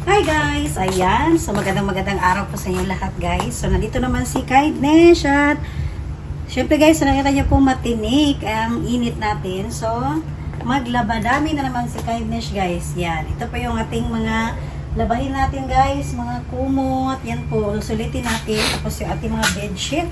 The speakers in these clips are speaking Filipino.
Hi guys! Ayan, so magandang araw po sa inyo lahat guys. So nandito naman si Kindness at syempre guys, so nakita niyo po matinik ang init natin. So maglabadami na naman si Kindness guys. Yan, ito po yung ating mga labahin natin guys, mga kumot. Yan po, sulitin natin. Tapos yung ating mga bedsheet.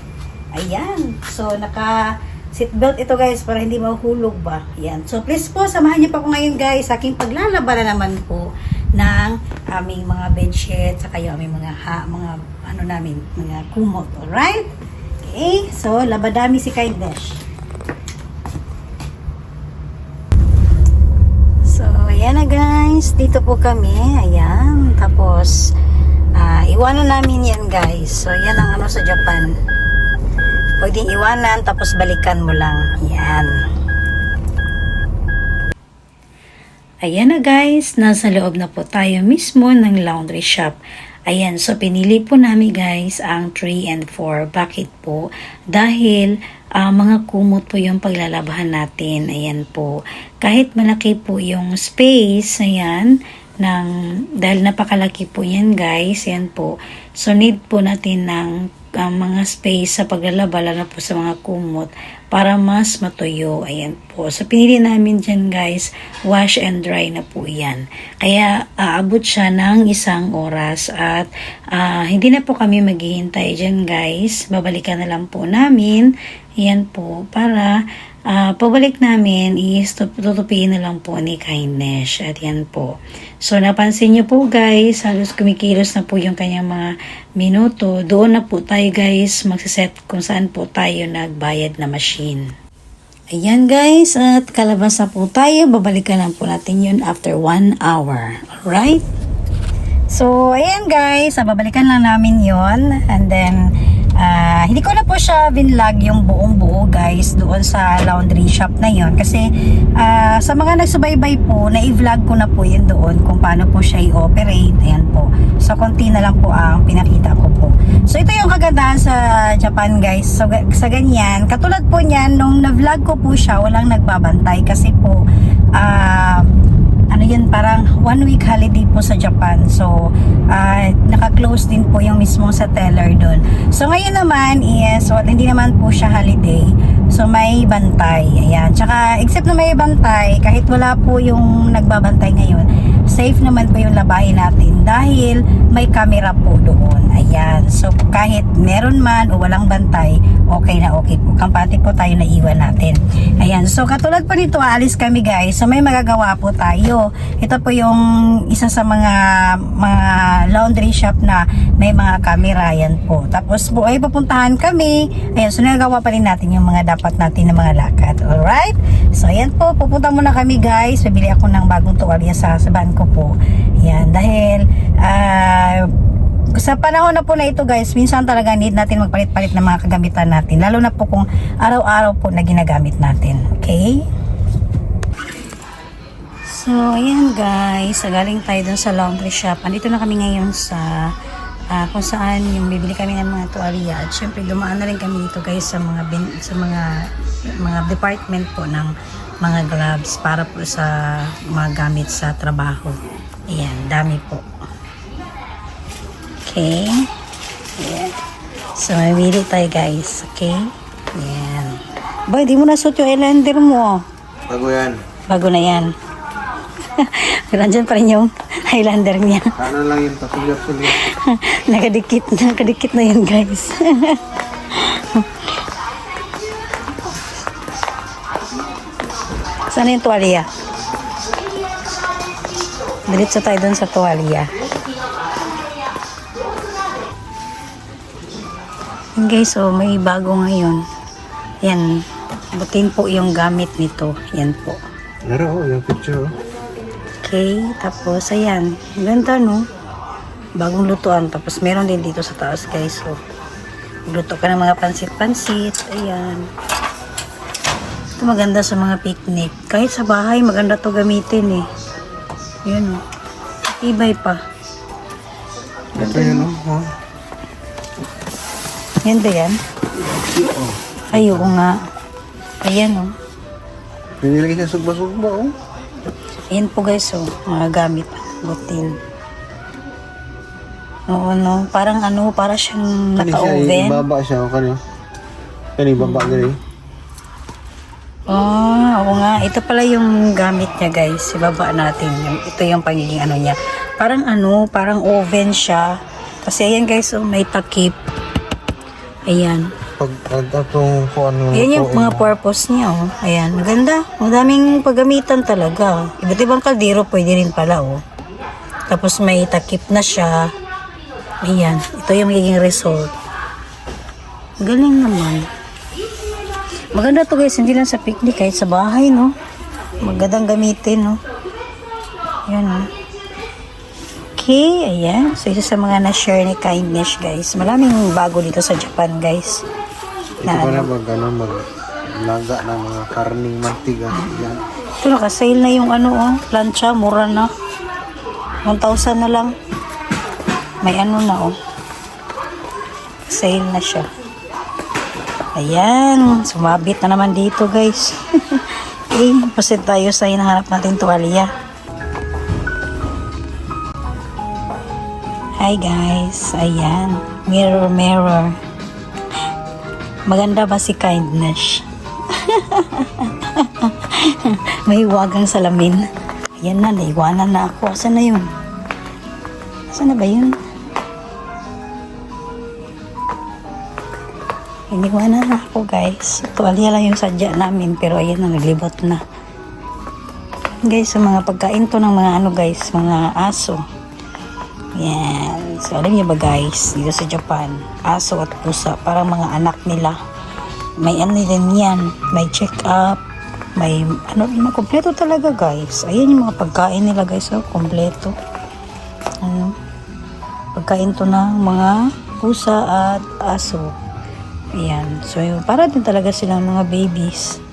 Ayan, so naka seatbelt ito guys para hindi mahuhulog ba. Yan, so please po samahan niyo pa ako ngayon guys sa aking paglalaba na naman po ng aming mga bedsheet saka yung aming mga ano namin, mga kumot. Alright? Okay, so labadami si Kindness. So ayan na guys, dito po kami. Ayan, tapos iwanan namin yan guys. So yan ang ano sa Japan, pwedeng iwanan tapos balikan mo lang. Yan. Ayan na guys, nasa loob na po tayo mismo ng laundry shop. Ayan, so pinili po namin guys ang 3 and 4. Bakit po? Dahil mga kumot po yung paglalabahan natin. Ayan po. Kahit malaki po yung space, ayan, dahil napakalaki po yan guys, ayan po. So need po natin ng mga space sa paglalaba, lalo po sa mga kumot para mas matuyo. Ayan po. So pinili namin dyan guys, wash and dry na po yan. Kaya aabot siya ng 1 oras at hindi na po kami maghihintay dyan guys. Babalikan na lang po namin. Ayan po. Para pabalik namin is tutupiin na lang po ni Kindness. At yan po. So napansin nyo po guys, halos kumikilos na po yung kanyang mga minuto. Doon na po tayo guys magsiset kung saan po tayo nagbayad na machine. Ayan guys, at kalabas na po tayo. Babalikan lang po natin yun after 1 hour. Alright? So ayan guys, babalikan lang namin yun. And then hindi ko na po siya binlog yung buong buo guys doon sa laundry shop na yon kasi sa mga nagsubaybay po na i-vlog ko na po yun doon kung paano po siya i-operate. Ayan po, so konti na lang po ang pinakita ko po. So ito yung kagandahan sa Japan guys. So sa ganyan, katulad po niyan nung na-vlog ko po siya, walang nagbabantay kasi po ano yun, parang 1 week holiday po sa Japan. So, naka-close din po yung mismong sa teller doon. So, ngayon naman is, hindi naman po siya holiday. So, may bantay. Ayan. Tsaka, except na may bantay, kahit wala po yung nagbabantay ngayon, safe naman po yung labahin natin dahil may camera po doon. Ayan. So, kahit meron man o walang bantay, okay na okay po. Kampante po tayo na iwan natin. Ayan. So, katulad po nito, aalis kami guys. So, may magagawa po tayo. Ito po yung isa sa mga laundry shop na may mga camera. Yan po. Tapos po ay pupuntahan kami. Ayan. So, nagagawa pa rin natin yung mga dapat natin na mga lakad. Alright? So, ayan po. Pupunta muna kami guys. Bibili ako ng bagong tuwalya sa van ko po. Ayan. Dahil sa panahon na po na ito guys, minsan talaga need natin magpalit-palit ng mga kagamitan natin. Lalo na po kung araw-araw po na ginagamit natin. Okay? So, ayan guys. Galing tayo dun sa laundry shop. Andito na kami ngayon sa kung saan yung bibili kami ng mga tuwalya. At syempre, dumaan na rin kami dito guys sa mga department po ng mga gloves para po sa mga gamit sa trabaho. Ayan, dami po. Okay. Ayan. So, mamili tayo guys. Okay. Ayan. Boy, di mo nasot yung eyeliner mo. Bago yan. Bago na yan. Pero andyan pa rin yung eyeliner niya. Ano lang yun, pasulat-sulat. Nakadikit na yan guys. Saan yung tuwalya? Diretso tayo dun sa tuwalya. Guys, so may bago ngayon. Yan, butin po yung gamit nito. Yan po. Laro, yung picture. Okay, tapos ayan. Ganda no? Bagong lutuan. Tapos meron din dito sa taas guys. So, luto ka ng mga pansit-pansit. Ayan. Ito maganda sa mga picnic. Kahit sa bahay, maganda to gamitin eh. Yun o. Tibay pa. Ito yun, ha? Yan ba yan? Ay, oo nga. Ayan o. Pinilagay sa sugba-sugba, oh. Ayan po guys, oh, mga gamit, butin. Oo, no. Parang ano, para siyang Kani siya, naka-oven. ibaba siya. Kani. Kani, ibaba gani. Oo nga. Ito pala yung gamit niya, guys. Ibaba natin. Ito yung pagiging ano niya. Parang ano, parang oven siya. Kasi ayan, guys, oh, may takip. Ayan. Pag atong kuan ng Ayan yung lutuin mga mo. purpose niya, oh. Ayan. Maganda. Ang daming paggamitan talaga. Iba't ibang kaldero pwede rin pala, oh. Tapos may takip na siya. Ayan. Ito yung magiging result. Galing naman. Maganda to, guys. Hindi lang sa picnic, kahit sa bahay, no. Magandang gamitin, no. Ayan, no. Okay, ayan. So, isa sa mga na-share ni Kindness, guys. Maraming bago dito sa Japan, guys. Ito pa na mag-laga ng mga karning mantiga. Yan. Ito, naka-sale na yung ano, oh. Plancha, mura na. 1,000 na lang. May ano na, oh. Sale na siya. Ayan. Sumabit na naman dito, guys. Okay, pasit tayo sa hinahanap natin tuwalya. Hi, guys. Ayan. Mirror, mirror. Maganda ba si Kindness? May huwagang salamin. Ayan na, naiwanan na ako. Asan na yun? Asan na ba yun? Iniwanan na ako, guys. Tuwalya lang yung sadya namin, pero ayan na, naglibot na. Guys, sa mga pagkain to ng mga ano, guys, mga aso. Yan. So, alam niyo ba, guys, dito sa Japan, aso at pusa, parang mga anak nila. May ano din yan. May check-up. May ano, kompleto talaga, guys. Ayan yung mga pagkain nila, guys. Oh, kompleto. Ano? Pagkain to ng mga pusa at aso. Ayan. So, para din talaga silang mga babies.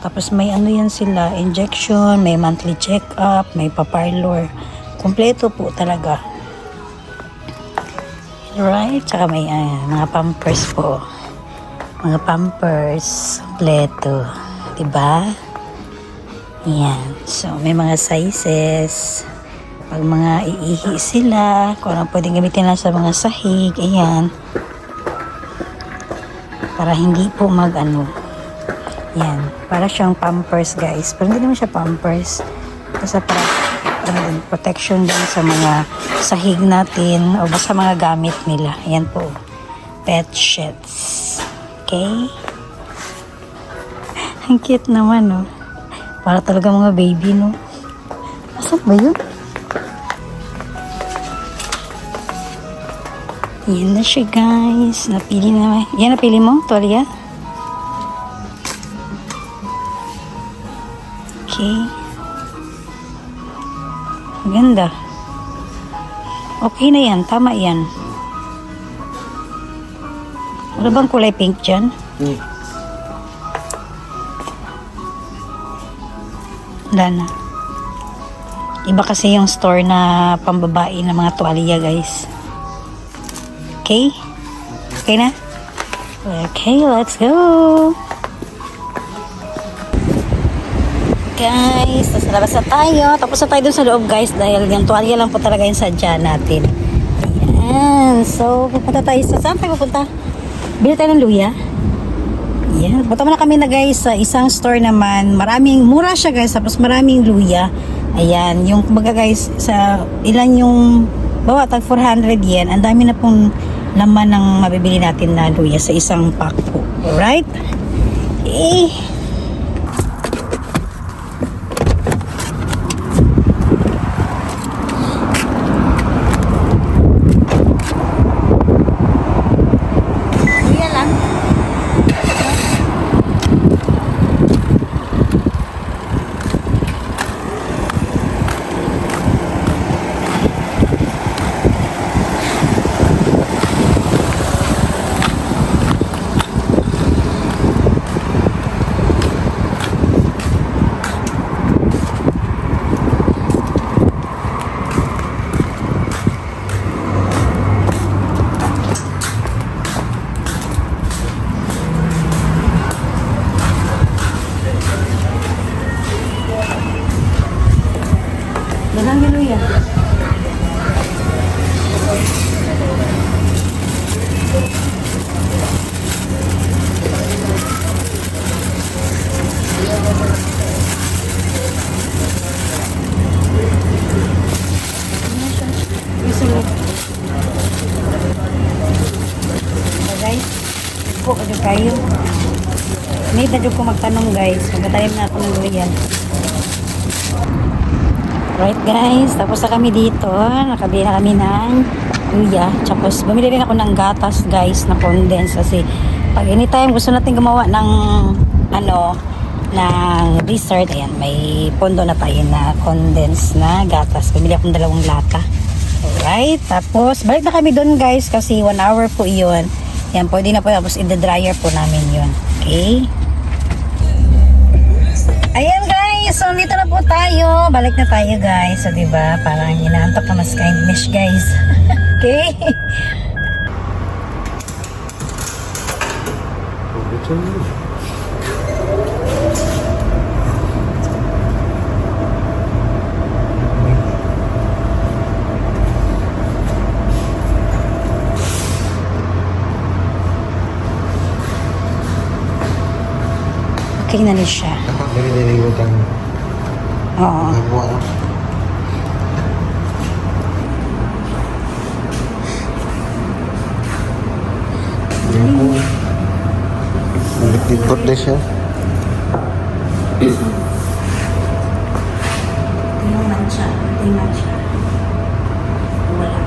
Tapos may ano yan sila, injection, may monthly check-up, may paparlor. Kompleto po talaga. Right? Tsaka may mga pampers po. Mga pampers. Kompleto. Diba? Yan. So, may mga sizes. Pag mga iihi sila, kung ano pwedeng gamitin lang sa mga sahig. Ayan. Para hindi po mag-ano. Yan. Para siyang pampers, guys. Pero hindi naman siya pampers. Kasi para protection din sa mga sahig natin o basta mga gamit nila. Ayan po. Pet sheets. Okay? Ang cute naman, no? Para talaga mga baby, no? Asan ba yun? Yan na siya, guys. Napili na. Yan, napili mo, Toria? Okay. Ganda. Okay na yan. Tama yan. Ano bang kulay pink dyan? Wala na. Iba kasi yung store na pambabae ng mga tuwalya, guys. Okay? Okay na? Okay, let's go! Guys, tapos labas na tayo. Tapos na tayo dun sa loob, guys, dahil yung tuwalya lang po talaga yung sadya natin. Ayan. So, pupunta tayo sa... Saan tayo pupunta? Bili tayo ng luya. Ayan. Punta muna kami na, guys, sa isang store naman. Maraming... Mura siya, guys. Tapos maraming luya. Ayan. Yung, kumbaga, guys, sa ilan yung... Bawa, tag 400 yen. Ang dami na pong laman ng mabibili natin na luya sa isang pack po. Alright? Okay. Dalang luya. dyan ko magtanong guys. Magtatanim na ako ng durian. Right guys, tapos na kami dito. Nakabili na kami ng luya. Tapos bumili rin ako ng gatas guys na condense kasi pag anytime gusto natin gumawa ng ng dessert, ayan, may pondo na tayo na condense na gatas. Bumili akong 2 lata. Alright, tapos balik na kami doon guys kasi 1 hour po yun. Yan, pwede na po. Tapos in-the-dryer po namin yun. Okay? Ayan guys, so dito na po tayo. Balik na tayo guys. So diba, parang inaantok na mas kind mesh guys. Okay? Okay na rin siya. Dari nilibot ang Oo. nagawa na. Nilibot na siya. Tingnan siya. Tingnan siya. Wala.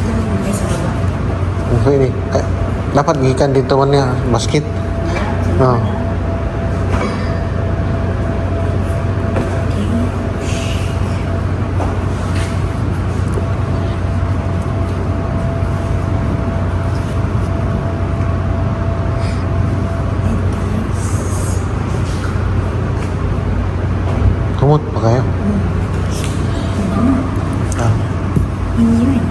Ito na yung guys sa baba. Okay ni. Dapat gikan dito man niya basket. No. Okay. Kumot pa kayo. Ah. Hindi rin.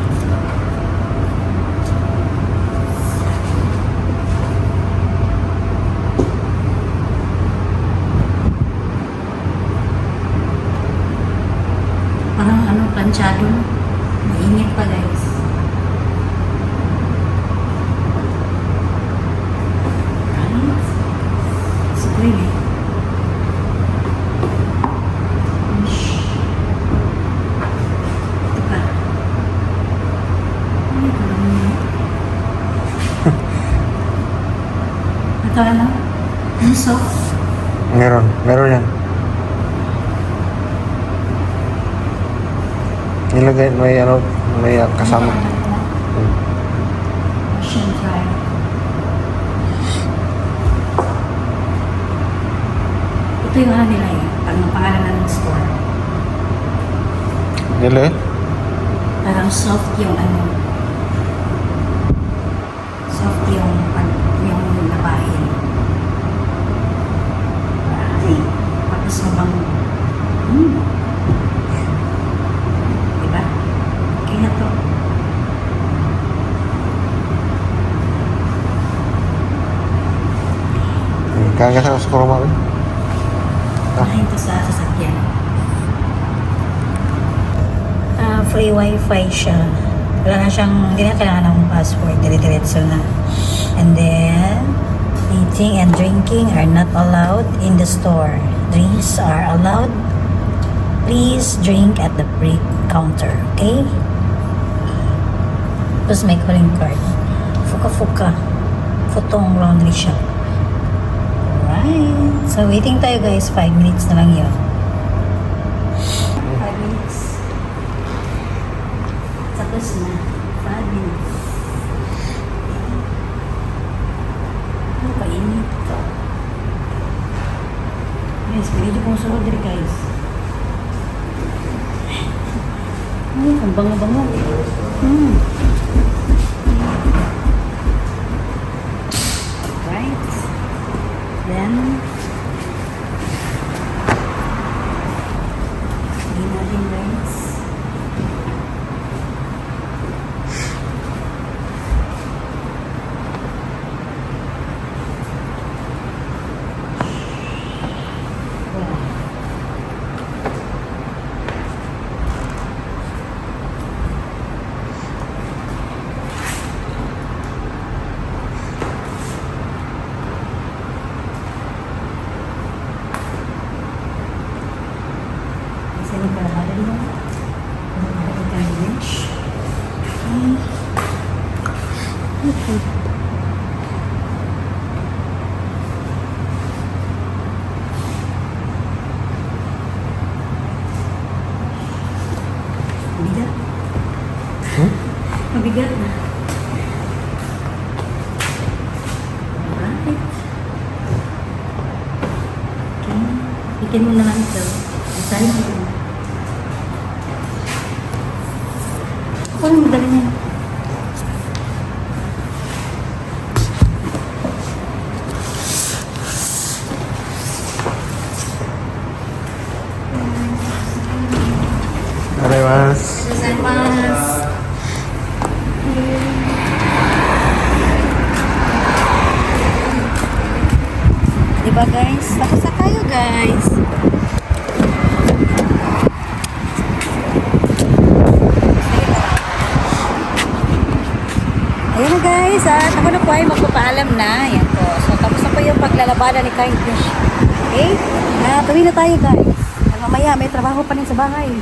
Parang planchado. Mainit pa guys. Right? Spray eh. Ito pa. Ay, parang ito ano? Ang soft. Meron yan. Nilagay may kasama. Ocean dry. Ito yung ano nila eh. Pangalan ng store. Nila eh. Parang soft yung ano. Soft yung labahin. Ay, tapos mabango. Diba? Kaya to. Kagat ako sa kurma rin. Mahin to sa sasakyan. Free wifi siya. Wala na siyang, hindi na kailangan ng password. Dire-diretso na. And then, eating and drinking are not allowed in the store. Drinks are allowed. Please drink at the break counter. Okay? Tapos may calling card. Fuka-fuka. Futong laundry shop. Alright. So, waiting tayo guys. 5 minutes na lang yun. 5 minutes. Tapos na. 5 minutes. Ano pa init to? Guys, pwede kong sunod rin guys. Ay, ang bango-bango. Right. Then, hindi natin guys. Bikin mo na lang ito. Isahin mo. Ako na madali niya. Arimas. Gozaimasu. Diba guys? Tapos na tayo guys. Ayan na guys. At ako na po ay magpapaalam na. Ayan po. So tapos na po yung paglalabanan ni Kind Fish. Okay? Tuwi na tayo guys. Mamaya may trabaho pa rin sa bahay.